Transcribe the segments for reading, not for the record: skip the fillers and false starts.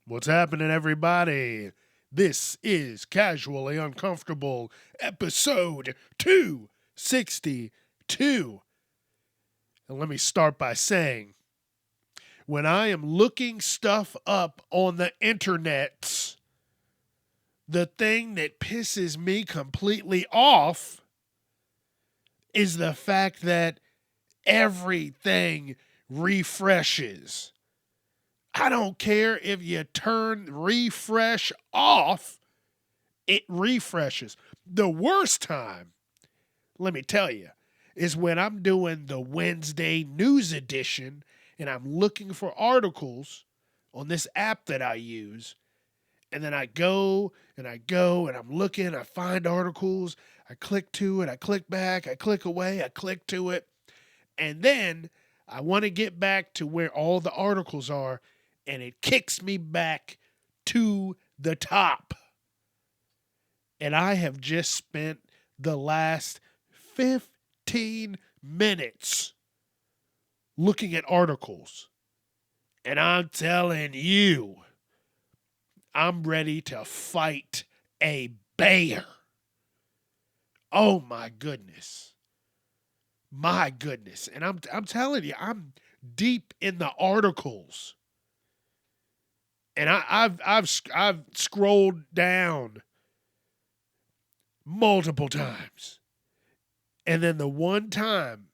What's happening, everybody? This is Casually Uncomfortable, episode 262. And let me start by saying, when I am looking stuff up on the internet, the thing that pisses me completely off is the fact that everything refreshes. I don't care if you turn refresh off, it refreshes. The worst time, let me tell you, is when I'm doing the Wednesday news edition and I'm looking for articles on this app that I use. And then I go and I'm looking, I find articles, I click to it, I click back, I click away, I click to it. And then I want to get back to where all the articles are, and it kicks me back to the top. And I have just spent the last 15 minutes looking at articles. And I'm telling you, I'm ready to fight a bear. Oh my goodness. My goodness. And I'm telling you, I'm deep in the articles. And I've scrolled down multiple times. And then the one time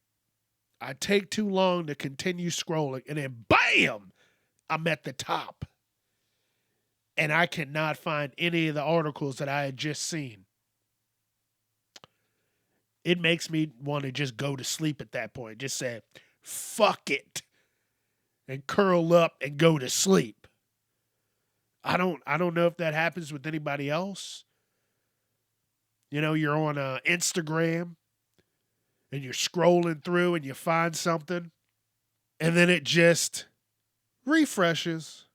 I take too long to continue scrolling, and then bam, I'm at the top. And I cannot find any of the articles that I had just seen. It makes me want to just go to sleep at that point. Just say, fuck it. And curl up and go to sleep. I don't know if that happens with anybody else. You know, you're on Instagram and you're scrolling through and you find something and then it just refreshes.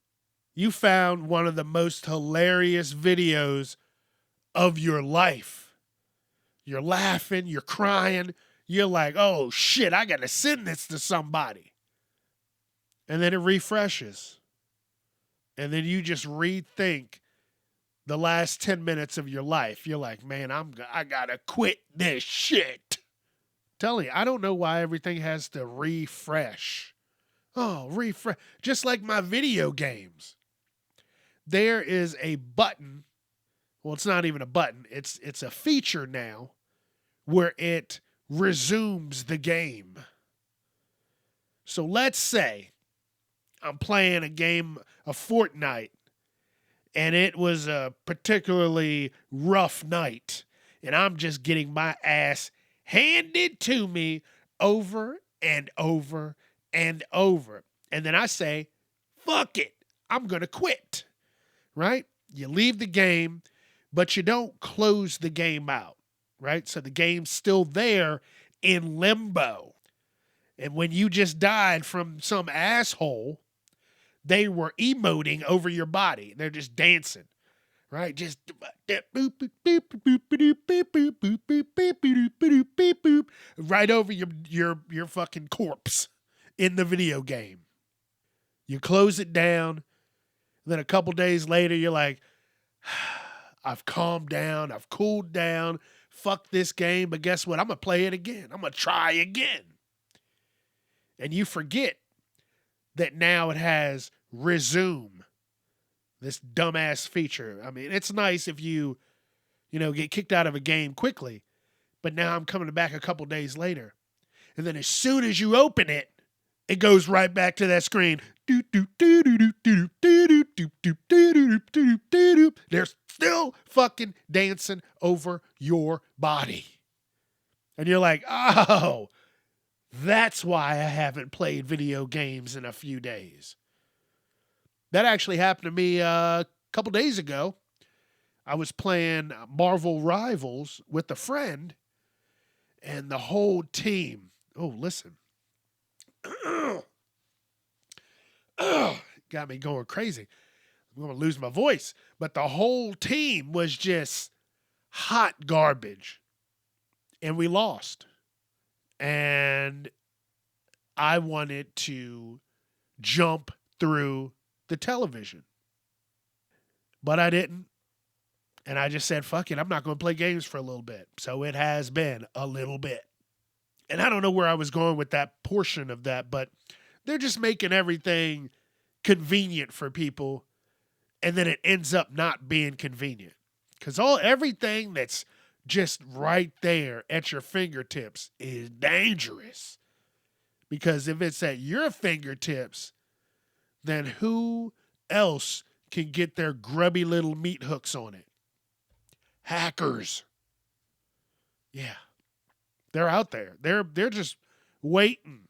You found one of the most hilarious videos of your life. You're laughing, you're crying. You're like, oh shit, I got to send this to somebody. And then it refreshes. And then you just rethink the last 10 minutes of your life. You're like, man, I got to quit this shit. Tell you, I don't know why everything has to refresh. Oh, refresh. Just like my video games. There is a button. Well, it's not even a button. It's a feature now where it resumes the game. So let's say I'm playing a game of Fortnite and it was a particularly rough night and I'm just getting my ass handed to me over and over and over. And then I say, fuck it, I'm going to quit, right? You leave the game, but you don't close the game out, right? So the game's still there in limbo. And when you just died from some asshole, they were emoting over your body. They're just dancing, right? Just right over your fucking corpse in the video game. You close it down. Then a couple days later, you're like, I've calmed down. I've cooled down. Fuck this game. But guess what? I'm going to play it again. I'm going to try again. And you forget that now it has resume, this dumbass feature. I mean, it's nice if you get kicked out of a game quickly, but now I'm coming back a couple days later. And then as soon as you open it, it goes right back to that screen. They're still fucking dancing over your body. And you're like, oh, that's why I haven't played video games in a few days. That actually happened to me a couple days ago. I was playing Marvel Rivals with a friend, and the whole team. Oh, listen. Got me going crazy. I'm going to lose my voice. But the whole team was just hot garbage. And we lost. And I wanted to jump through the television. But I didn't. And I just said, fuck it, I'm not going to play games for a little bit. So it has been a little bit. And I don't know where I was going with that portion of that, but they're just making everything convenient for people. And then it ends up not being convenient. Because everything that's just right there at your fingertips is dangerous. Because if it's at your fingertips, then who else can get their grubby little meat hooks on it? Hackers. Yeah. They're out there. They're just waiting.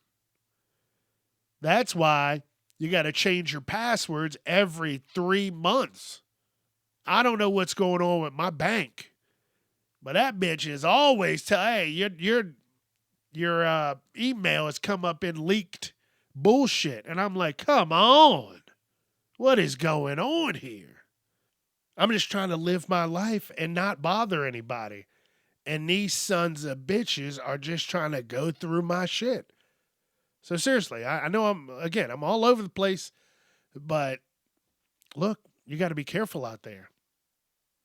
That's why you got to change your passwords every 3 months. I don't know what's going on with my bank, but that bitch is always hey, your email has come up in leaked bullshit, and I'm like, come on, what is going on here? I'm just trying to live my life and not bother anybody. And these sons of bitches are just trying to go through my shit. So seriously, I know I'm all over the place, but look, you got to be careful out there.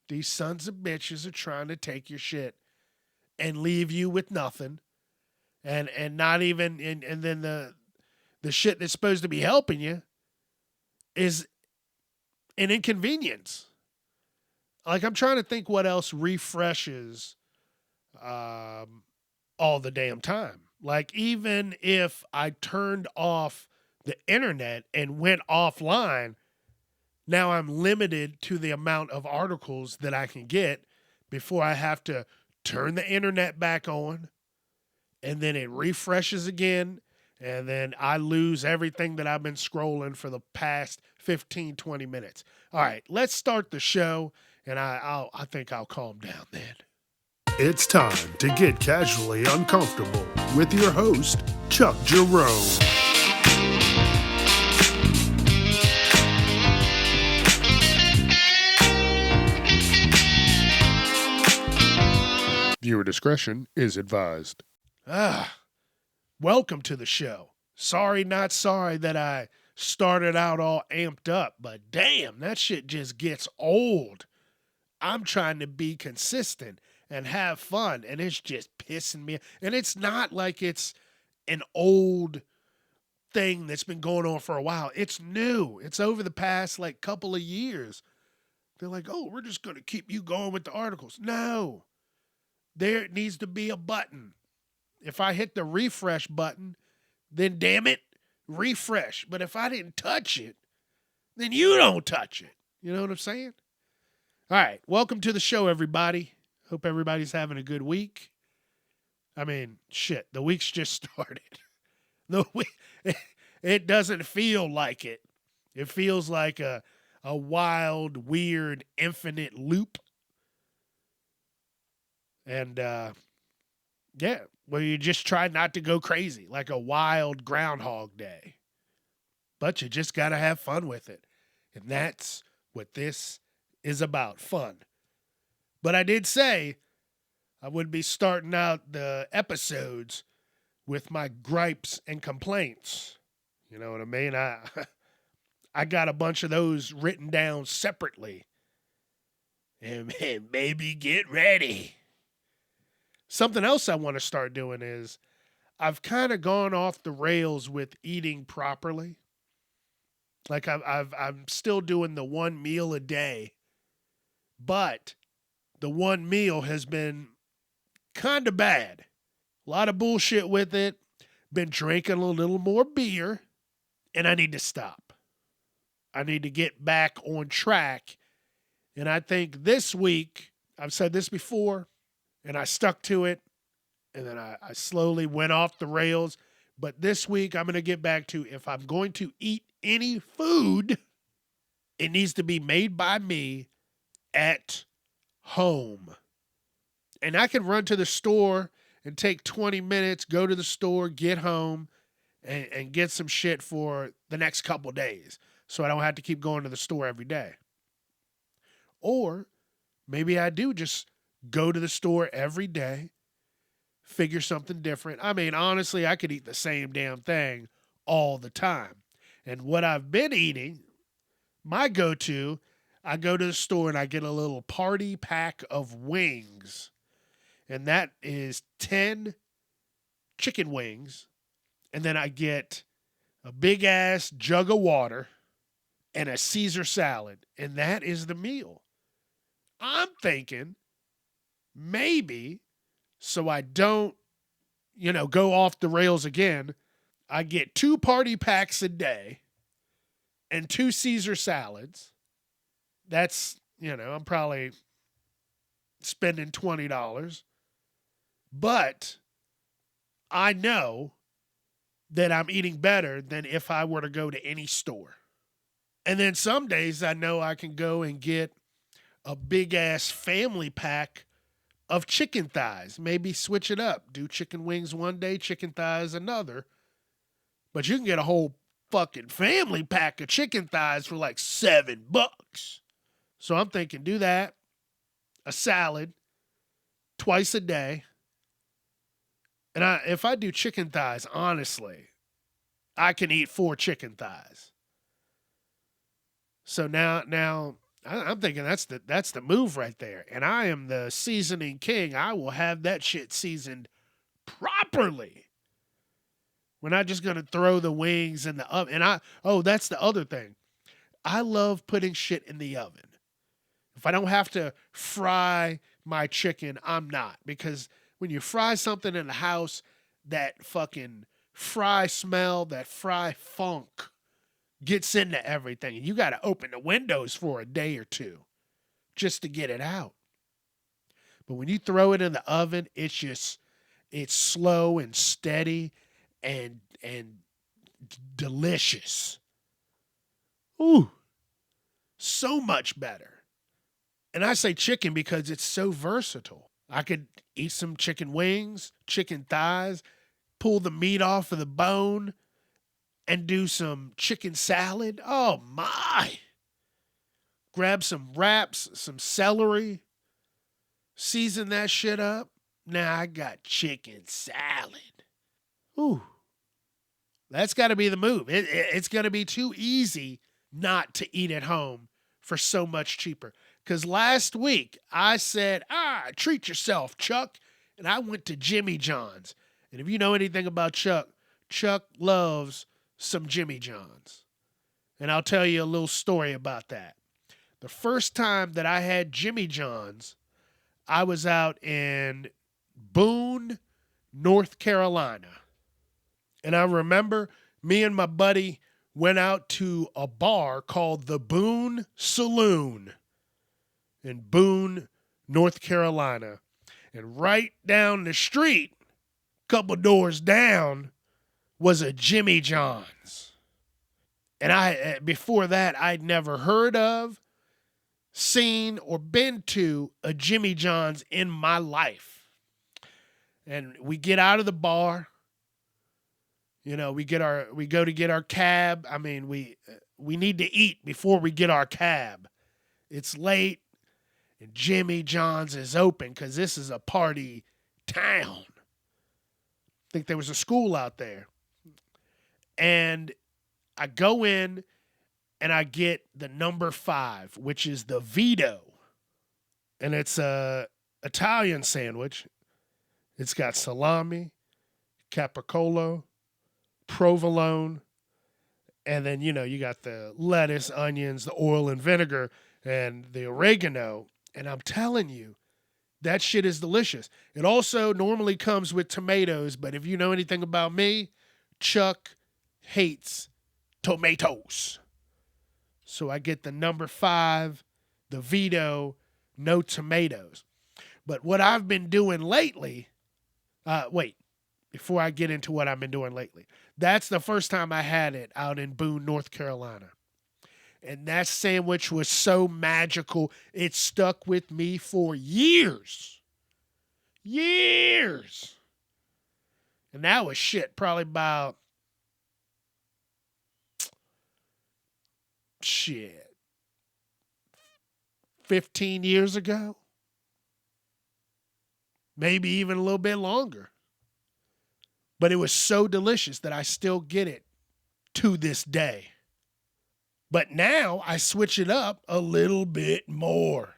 These sons of bitches are trying to take your shit and leave you with nothing. And not even, and then the shit that's supposed to be helping you is an inconvenience. Like, I'm trying to think what else refreshes all the damn time. Like, even if I turned off the internet and went offline, now I'm limited to the amount of articles that I can get before I have to turn the internet back on, and then it refreshes again, and then I lose everything that I've been scrolling for the past 15, 20 minutes. All right, let's start the show, and I think I'll calm down then. It's time to get casually uncomfortable with your host, Chuck Jerome. Viewer discretion is advised. Welcome to the show. Sorry, not sorry that I started out all amped up, but damn, that shit just gets old. I'm trying to be consistent and have fun, and it's just pissing me. And it's not like it's an old thing that's been going on for a while. It's new. It's over the past like couple of years. They're like, oh, we're just going to keep you going with the articles. No. There needs to be a button. If I hit the refresh button, then damn it, refresh. But if I didn't touch it, then you don't touch it. You know what I'm saying? All right. Welcome to the show, everybody. Hope everybody's having a good week. I mean, shit, the week's just started. It doesn't feel like it. It feels like a wild, weird, infinite loop. And, yeah, well, you just try not to go crazy, like a wild Groundhog Day. But you just got to have fun with it. And that's what this is about, fun. But I did say I would be starting out the episodes with my gripes and complaints. You know what I mean? I got a bunch of those written down separately. And maybe get ready. Something else I want to start doing is I've kind of gone off the rails with eating properly. Like I'm still doing the one meal a day, but the one meal has been kind of bad. A lot of bullshit with it. Been drinking a little more beer, and I need to stop. I need to get back on track. And I think this week, I've said this before, and I stuck to it, and then I slowly went off the rails. But this week, I'm going to get back to, if I'm going to eat any food, it needs to be made by me at home. And I can run to the store and take 20 minutes, go to the store, get home, and get some shit for the next couple days. So I don't have to keep going to the store every day. Or maybe I do just go to the store every day, figure something different. I mean, honestly, I could eat the same damn thing all the time. And what I've been eating, my go-to, I go to the store and I get a little party pack of wings. And that is 10 chicken wings. And then I get a big ass jug of water and a Caesar salad. And that is the meal. I'm thinking maybe so I don't, go off the rails again, I get 2 party packs a day and 2 Caesar salads. That's, I'm probably spending $20. But I know that I'm eating better than if I were to go to any store. And then some days I know I can go and get a big ass family pack of chicken thighs. Maybe switch it up. Do chicken wings one day, chicken thighs another. But you can get a whole fucking family pack of chicken thighs for like $7. So I'm thinking do that. A salad twice a day. And if I do chicken thighs, honestly, I can eat 4 chicken thighs. So now I'm thinking that's the move right there. And I am the seasoning king. I will have that shit seasoned properly. We're not just going to throw the wings in the oven. And that's the other thing. I love putting shit in the oven. If I don't have to fry my chicken, I'm not. Because when you fry something in the house, that fucking fry smell, that fry funk gets into everything. And you got to open the windows for a day or two just to get it out. But when you throw it in the oven, it's slow and steady and delicious. Ooh, so much better. And I say chicken because it's so versatile. I could eat some chicken wings, chicken thighs, pull the meat off of the bone, and do some chicken salad. Oh, my. Grab some wraps, some celery, season that shit up. Now I got chicken salad. Ooh. That's got to be the move. It's going to be too easy not to eat at home for so much cheaper. Because last week I said, treat yourself, Chuck. And I went to Jimmy John's. And if you know anything about Chuck, Chuck loves some Jimmy John's. And I'll tell you a little story about that. The first time that I had Jimmy John's, I was out in Boone, North Carolina. And I remember me and my buddy went out to a bar called the Boone Saloon in Boone, North Carolina. And right down the street, a couple doors down, was a Jimmy John's. And before that, I'd never heard of, seen, or been to a Jimmy John's in my life. And we get out of the bar. We go to get our cab. I mean, we need to eat before we get our cab. It's late, and Jimmy John's is open because this is a party town. I think there was a school out there. And I go in and I get the number 5, which is the Vito. And it's a Italian sandwich. It's got salami, capicola, provolone, and then, you got the lettuce, onions, the oil and vinegar, and the oregano. And I'm telling you, that shit is delicious. It also normally comes with tomatoes, but if you know anything about me, Chuck hates tomatoes. So I get the number 5, the Vito, no tomatoes. But what I've been doing lately, before I get into what I've been doing lately, that's the first time I had it out in Boone, North Carolina. And that sandwich was so magical, it stuck with me for years. Years. And that was probably about 15 years ago. Maybe even a little bit longer. But it was so delicious that I still get it to this day. But now I switch it up a little bit more.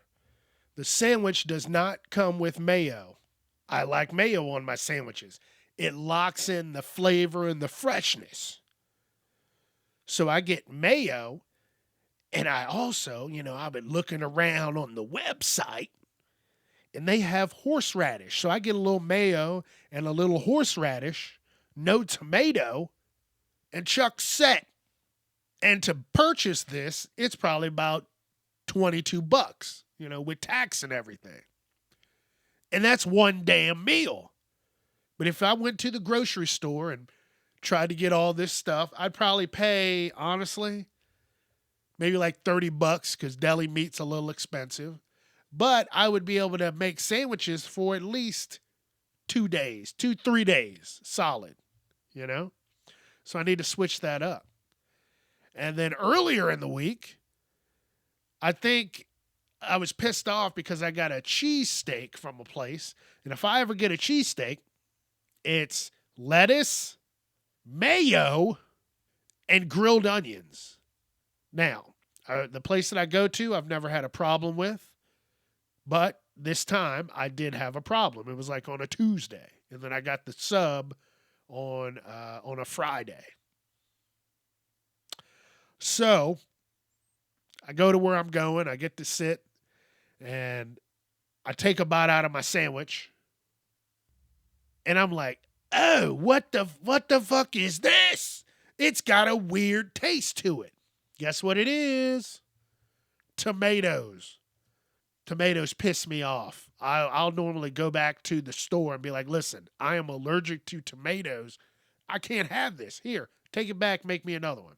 The sandwich does not come with mayo. I like mayo on my sandwiches. It locks in the flavor and the freshness. So I get mayo, and I also, I've been looking around on the website, and they have horseradish. So I get a little mayo and a little horseradish, no tomato, and chuck set. And to purchase this, it's probably about $22, with tax and everything. And that's one damn meal. But if I went to the grocery store and tried to get all this stuff, I'd probably pay, honestly, maybe like $30 because deli meat's a little expensive. But I would be able to make sandwiches for at least 2 days, 3 days solid, So I need to switch that up. And then earlier in the week, I think I was pissed off because I got a cheesesteak from a place. And if I ever get a cheesesteak, it's lettuce, mayo, and grilled onions. Now, the place that I go to, I've never had a problem with. But this time, I did have a problem. It was like on a Tuesday. And then I got the sub on a Friday. So I go to where I'm going. I get to sit, and I take a bite out of my sandwich, and I'm like, "Oh, what the fuck is this? It's got a weird taste to it." Guess what it is? Tomatoes. Tomatoes piss me off. I'll normally go back to the store and be like, "Listen, I am allergic to tomatoes. I can't have this. Here, take it back. Make me another one."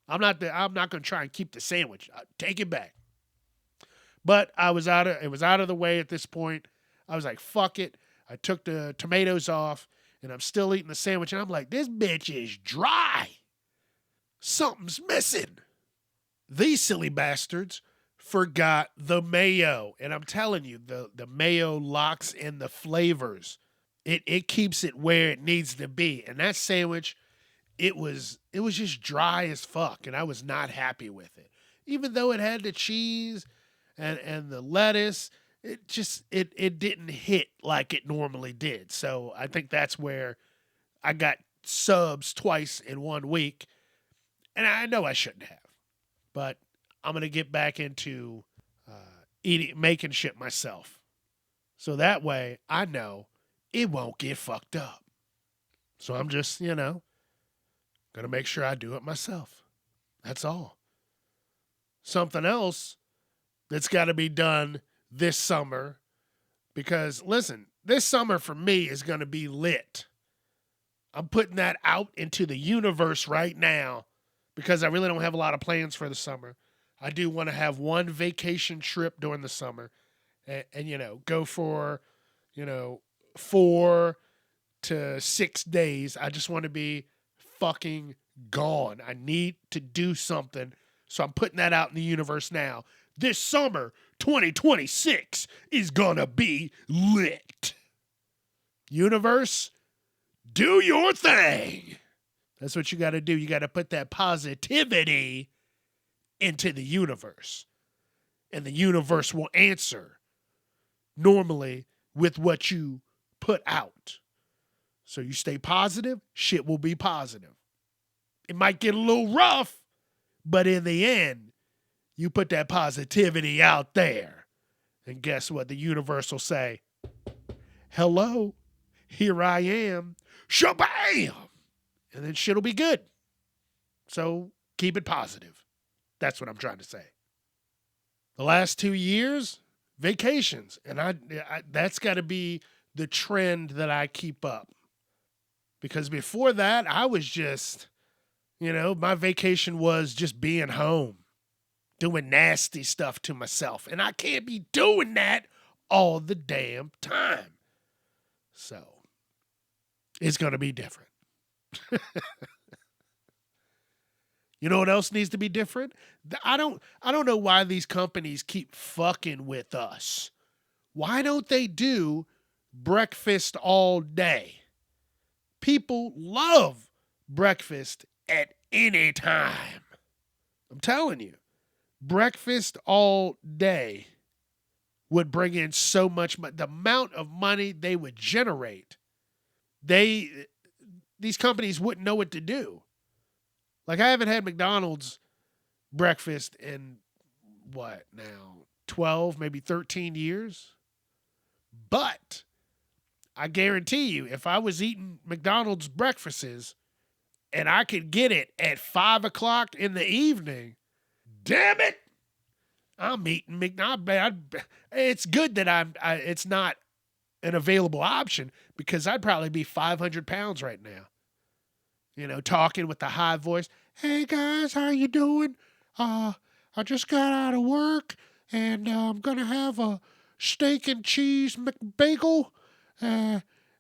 I'm not going to try and keep the sandwich. Take it back. But it was out of the way at this point. I was like, fuck it. I took the tomatoes off, and I'm still eating the sandwich. And I'm like, this bitch is dry. Something's missing. These silly bastards forgot the mayo. And I'm telling you, the mayo locks in the flavors. It keeps it where it needs to be. And that sandwich, it was just dry as fuck, and I was not happy with it. Even though it had the cheese and the lettuce, it didn't hit like it normally did. So I think that's where I got subs twice in 1 week, and I know I shouldn't have. But I'm gonna get back into making shit myself, so that way I know it won't get fucked up. So I'm just gonna make sure I do it myself. That's all. Something else that's got to be done this summer, because listen, this summer for me is going to be lit. I'm putting that out into the universe right now because I really don't have a lot of plans for the summer. I do want to have one vacation trip during the summer and go for, 4 to 6 days. I just want to be fucking gone. I need to do something. So I'm putting that out in the universe now. This summer, 2026 is gonna be lit. Universe, do your thing. That's what you got to do. You got to put that positivity into the universe. And the universe will answer normally with what you put out. So you stay positive, shit will be positive. It might get a little rough, but in the end, you put that positivity out there. And guess what? The universe will say, hello, here I am, shabam! And then shit'll be good. So keep it positive. That's what I'm trying to say. The last 2 years, vacations. And I that's got to be the trend that I keep up. Because before that, I was just, my vacation was just being home, doing nasty stuff to myself. And I can't be doing that all the damn time. So it's going to be different. You know what else needs to be different? I don't know why these companies keep fucking with us. Why don't they do breakfast all day? People love breakfast at any time. I'm telling you, breakfast all day would bring in so much money. The amount of money they would generate, these companies wouldn't know what to do. Like, I haven't had McDonald's breakfast in what now, 12, maybe 13 years. But I guarantee you, if I was eating McDonald's breakfasts and I could get it at 5 o'clock in the evening, damn it, I'm eating McDonald's. It's good that it's not an available option, because I'd probably be 500 pounds right now. Talking with the high voice. Hey guys, how you doing? I just got out of work and I'm gonna have a steak and cheese McBagel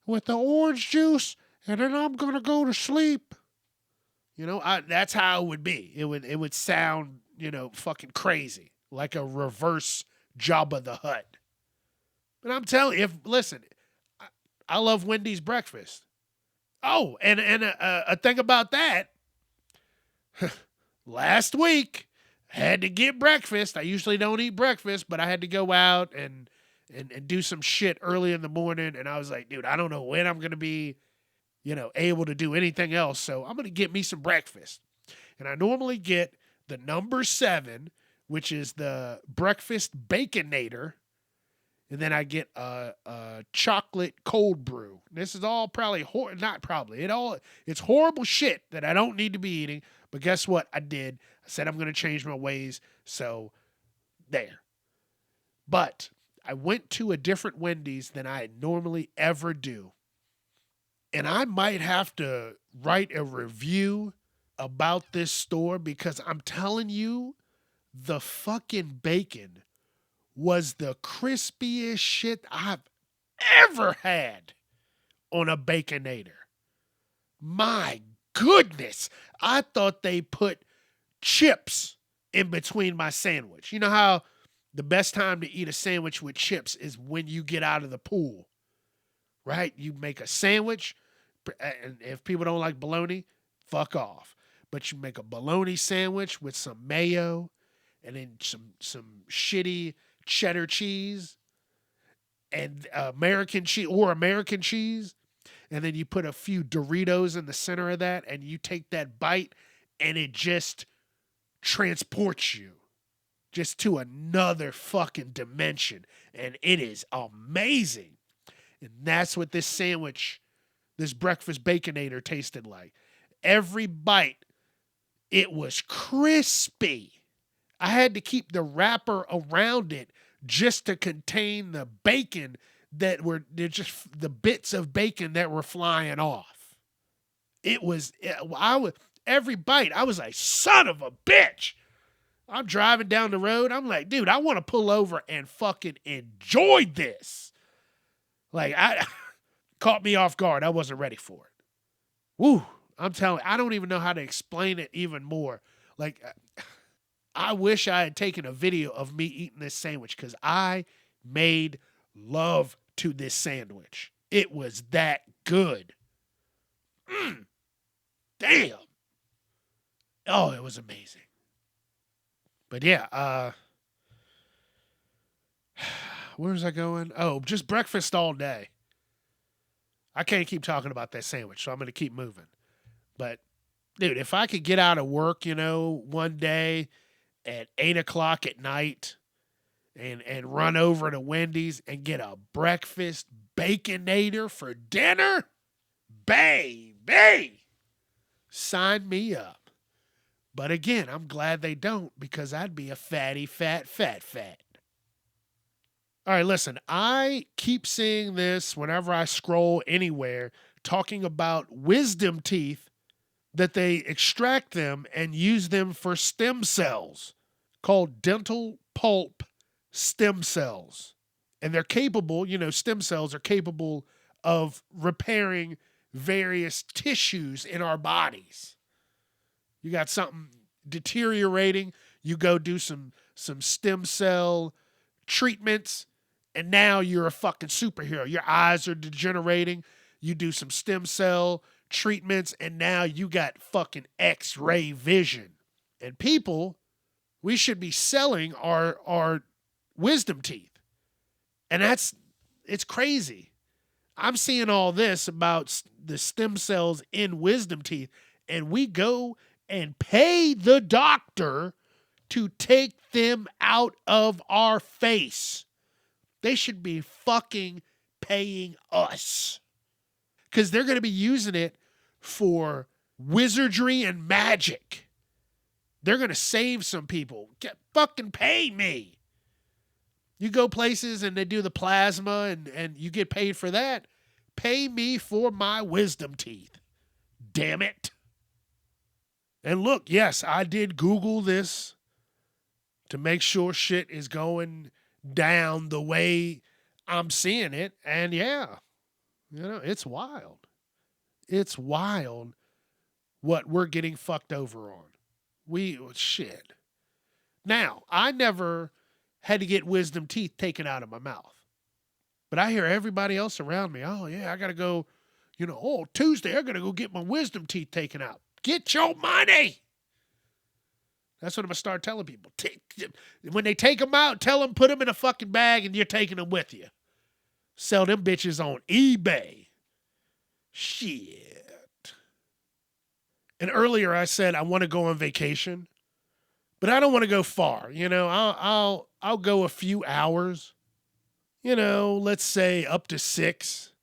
with the orange juice, and then I'm gonna go to sleep. That's how it would be. It would sound, fucking crazy, like a reverse Jabba the Hutt. But I'm telling you, listen, I love Wendy's breakfast. Oh, and a thing about that, last week, I had to get breakfast. I usually don't eat breakfast, but I had to go out and do some shit early in the morning. And I was like, dude, I don't know when I'm going to be, able to do anything else. So I'm going to get me some breakfast. And I normally get the number 7, which is the breakfast Baconator. And then I get a chocolate cold brew. This is all probably, not probably, it's horrible shit that I don't need to be eating. But guess what? I did. I said I'm going to change my ways. So there. But I went to a different Wendy's than I normally ever do. And I might have to write a review about this store, because I'm telling you, the fucking bacon was the crispiest shit I've ever had on a Baconator. My goodness. I thought they put chips in between my sandwich. You know how the best time to eat a sandwich with chips is when you get out of the pool, right? You make a sandwich, and if people don't like bologna, fuck off. But you make a bologna sandwich with some mayo and then some shitty cheddar cheese and American cheese, and then you put a few Doritos in the center of that, and you take that bite, and it just transports you just to another fucking dimension, and it is amazing. And that's what this breakfast Baconator tasted like. Every bite, it was crispy. I had to keep the wrapper around it just to contain the bacon just the bits of bacon that were flying off. Every bite, I was like, son of a bitch. I'm driving down the road. I'm like, dude, I want to pull over and fucking enjoy this. Like, caught me off guard. I wasn't ready for it. Woo. I'm telling you, I don't even know how to explain it even more. Like, I wish I had taken a video of me eating this sandwich, because I made love to this sandwich. It was that good. Damn. Oh, it was amazing. But yeah, where was I going? Oh, just breakfast all day. I can't keep talking about that sandwich, so I'm going to keep moving. But, dude, if I could get out of work, one day at 8 o'clock at night and run over to Wendy's and get a breakfast Baconator for dinner, baby, sign me up. But again, I'm glad they don't, because I'd be a fatty, fat. All right, listen, I keep seeing this whenever I scroll anywhere, talking about wisdom teeth, that they extract them and use them for stem cells called dental pulp stem cells. And they're capable, stem cells are capable of repairing various tissues in our bodies. You got something deteriorating, you go do some stem cell treatments, and now you're a fucking superhero. Your eyes are degenerating, you do some stem cell treatments, and now you got fucking X-ray vision. And people, we should be selling our wisdom teeth. And it's crazy. I'm seeing all this about the stem cells in wisdom teeth, and we go and pay the doctor to take them out of our face. They should be fucking paying us, because they're going to be using it for wizardry and magic. They're going to save some people. Fucking pay me. You go places and they do the plasma and you get paid for that. Pay me for my wisdom teeth. Damn it. And look, yes, I did Google this to make sure shit is going down the way I'm seeing it. And yeah, it's wild. It's wild what we're getting fucked over on. Shit. Now, I never had to get wisdom teeth taken out of my mouth. But I hear everybody else around me, oh, yeah, I got to go, Tuesday, I got to go get my wisdom teeth taken out. Get your money. That's what I'm going to start telling people. When they take them out, tell them, put them in a fucking bag and you're taking them with you. Sell them bitches on eBay. Shit. And earlier I said I want to go on vacation, but I don't want to go far. I'll go a few hours. Let's say up to 6.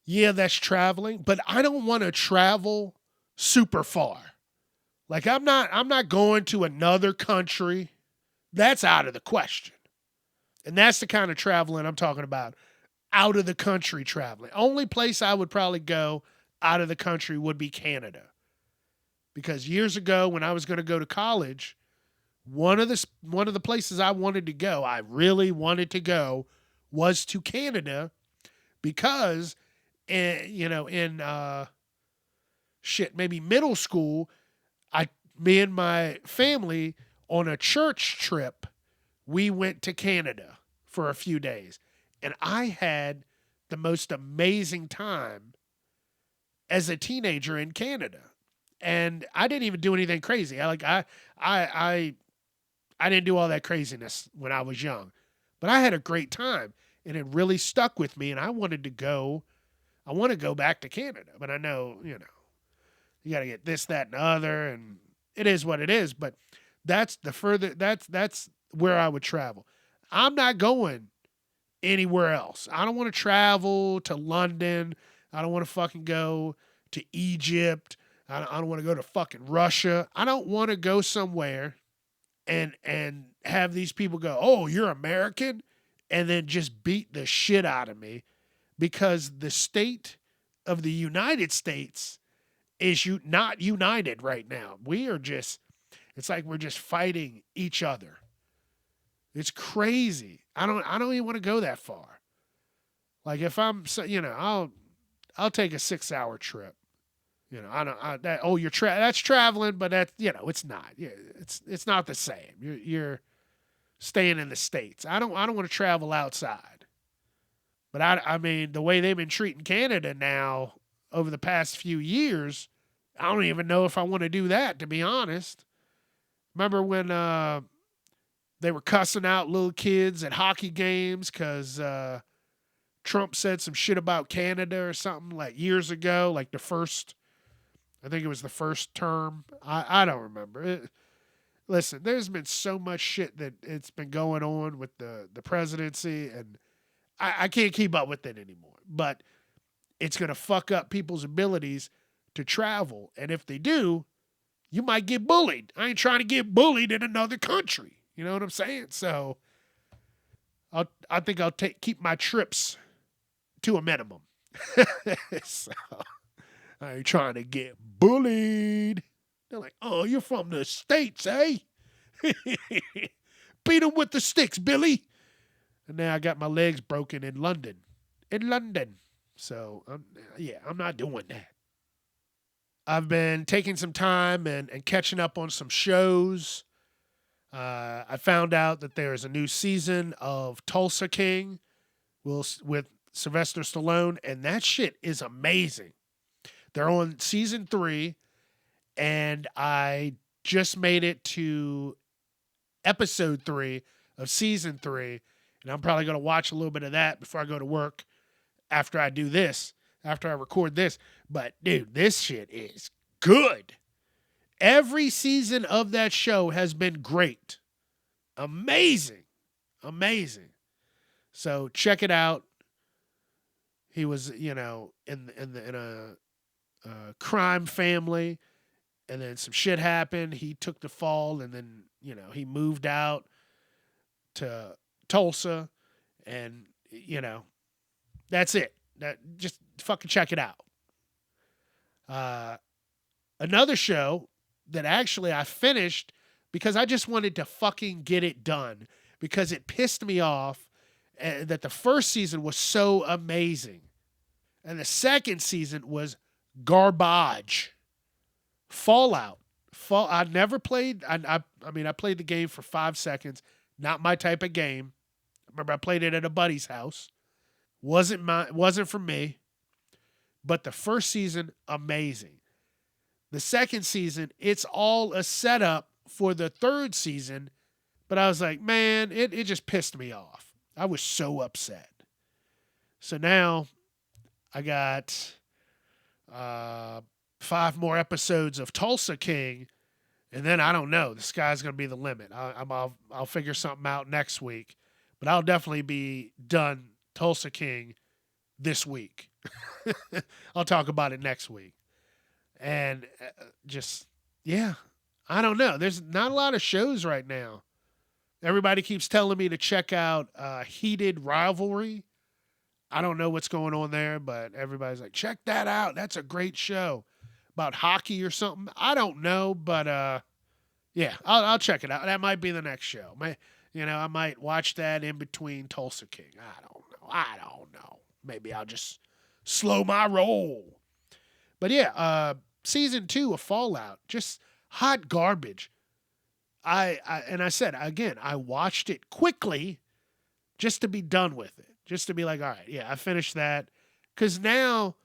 Yeah, that's traveling, but I don't want to travel super far. Like I'm not going to another country. That's out of the question. And that's the kind of traveling I'm talking about. Out of the country traveling. Only place I would probably go out of the country would be Canada. Because years ago when I was going to go to college, one of the places I wanted to go, I really wanted to go, was to Canada, because in maybe middle school, me and my family on a church trip, we went to Canada for a few days. And I had the most amazing time as a teenager in Canada. And I didn't even do anything crazy. I didn't do all that craziness when I was young. But I had a great time, and it really stuck with me, and I want to go back to Canada. But I know, you got to get this, that, and the other, and it is what it is. But that's where I would travel. I'm not going anywhere else. I don't want to travel to London. I don't want to fucking go to Egypt. I don't want to go to fucking Russia. I don't want to go somewhere and have these people go, oh, you're American, and then just beat the shit out of me, because the state of the United States is not united right now. It's like we're just fighting each other. It's crazy. I don't even want to go that far. Like if I'm, I'll take a 6-hour trip. That's traveling, but that's, it's not. Yeah, it's not the same. You're staying in the States. I don't want to travel outside. But I mean, the way they've been treating Canada now over the past few years, I don't even know if I want to do that, to be honest. Remember when they were cussing out little kids at hockey games because Trump said some shit about Canada or something like years ago, like I think it was the first term. I don't remember. Listen, there's been so much shit that it's been going on with the presidency, and I can't keep up with it anymore. But it's going to fuck up people's abilities to travel. And if they do, you might get bullied. I ain't trying to get bullied in another country. You know what I'm saying? So I think I'll keep my trips to a minimum. So I ain't trying to get bullied. They're like, oh, you're from the States, eh? Beat them with the sticks, Billy. And now I got my legs broken in London. So, I'm not doing that. I've been taking some time and catching up on some shows. I found out that there's a new season of Tulsa King with Sylvester Stallone, and that shit is amazing. They're on season 3, and I just made it to episode 3 of season 3. And I'm probably going to watch a little bit of that before I go to work after I do this, after I record this. But, dude, this shit is good. Every season of that show has been great. Amazing. Amazing. So check it out. He was, in a crime family, and then some shit happened. He took the fall, and then, he moved out to Tulsa, and, that's it. Just fucking check it out. Another show that actually I finished because I just wanted to fucking get it done because it pissed me off that the first season was so amazing. And the second season was garbage. Fallout. I never played. I played the game for 5 seconds. Not my type of game. Remember, I played it at a buddy's house. Wasn't for me. But the first season, amazing. The second season, it's all a setup for the third season. But I was like, man, it just pissed me off. I was so upset. So now I got 5 more episodes of Tulsa King. And then I don't know. The sky's going to be the limit. I'll figure something out next week. But I'll definitely be done Tulsa King this week. I'll talk about it next week. And I don't know. There's not a lot of shows right now. Everybody keeps telling me to check out Heated Rivalry. I don't know what's going on there, but everybody's like, check that out. That's a great show. About hockey or something. I don't know, but I'll check it out. That might be the next show. I might watch that in between Tulsa King. I don't know. Maybe I'll just slow my roll. But season 2 of Fallout, just hot garbage. I said again, I watched it quickly just to be done with it. Just to be like, all right, I finished that. Because now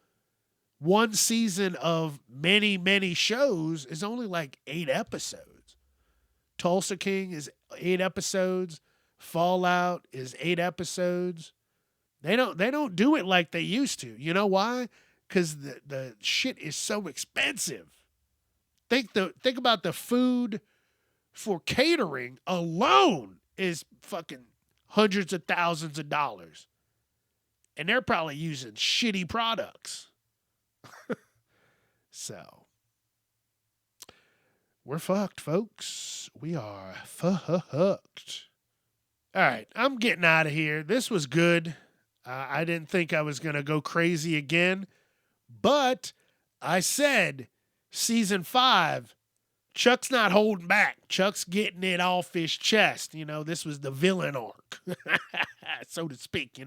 one season of many, many shows is only like 8 episodes. Tulsa King is 8 episodes. Fallout is 8 episodes. They don't do it like they used to. You know why? Because the shit is so expensive. Think about the food for catering alone is fucking hundreds of thousands of dollars. And they're probably using shitty products. So, we're fucked, folks. We are fucked. All right, I'm getting out of here. This was good. I didn't think I was going to go crazy again. But I said season 5, Chuck's not holding back. Chuck's getting it off his chest. This was the villain arc, so to speak,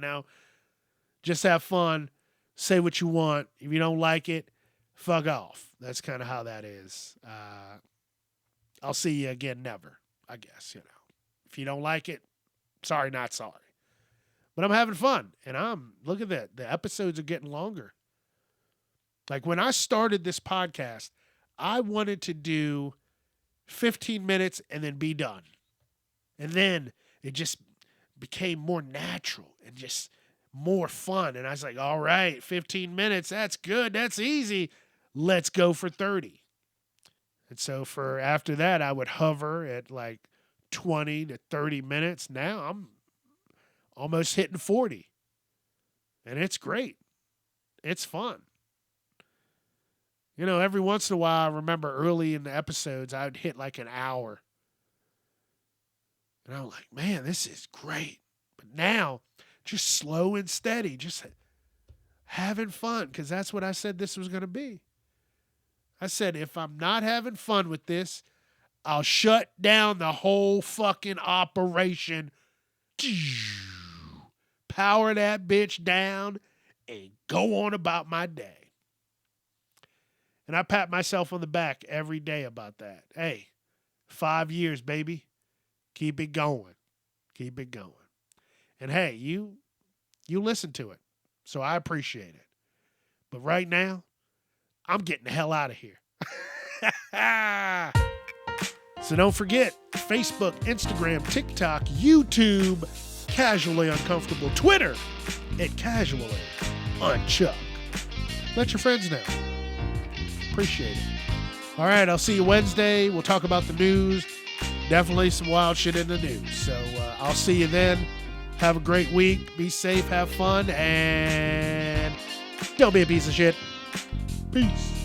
Just have fun. Say what you want. If you don't like it, fuck off. That's kind of how that is. I'll see you again never, I guess, If you don't like it, sorry, not sorry. But I'm having fun. And look at that. The episodes are getting longer. Like when I started this podcast, I wanted to do 15 minutes and then be done. And then it just became more natural and just more fun. And I was like, all right, 15 minutes, that's good. That's easy. Let's go for 30. And so after that, I would hover at like 20 to 30 minutes. Now I'm almost hitting 40. And it's great. It's fun. Every once in a while, I remember early in the episodes, I would hit like an hour. And I'm like, man, this is great. But now, just slow and steady, just having fun, because that's what I said this was going to be. I said, if I'm not having fun with this, I'll shut down the whole fucking operation. Power that bitch down and go on about my day. And I pat myself on the back every day about that. Hey, 5 years, baby. Keep it going. Keep it going. And hey, you listen to it. So I appreciate it. But right now, I'm getting the hell out of here. So don't forget, Facebook, Instagram, TikTok, YouTube, Casually Uncomfortable, Twitter, at Casually Unchuck. Let your friends know. Appreciate it. All right, I'll see you Wednesday. We'll talk about the news. Definitely some wild shit in the news. So I'll see you then. Have a great week. Be safe, have fun, and don't be a piece of shit. Peace.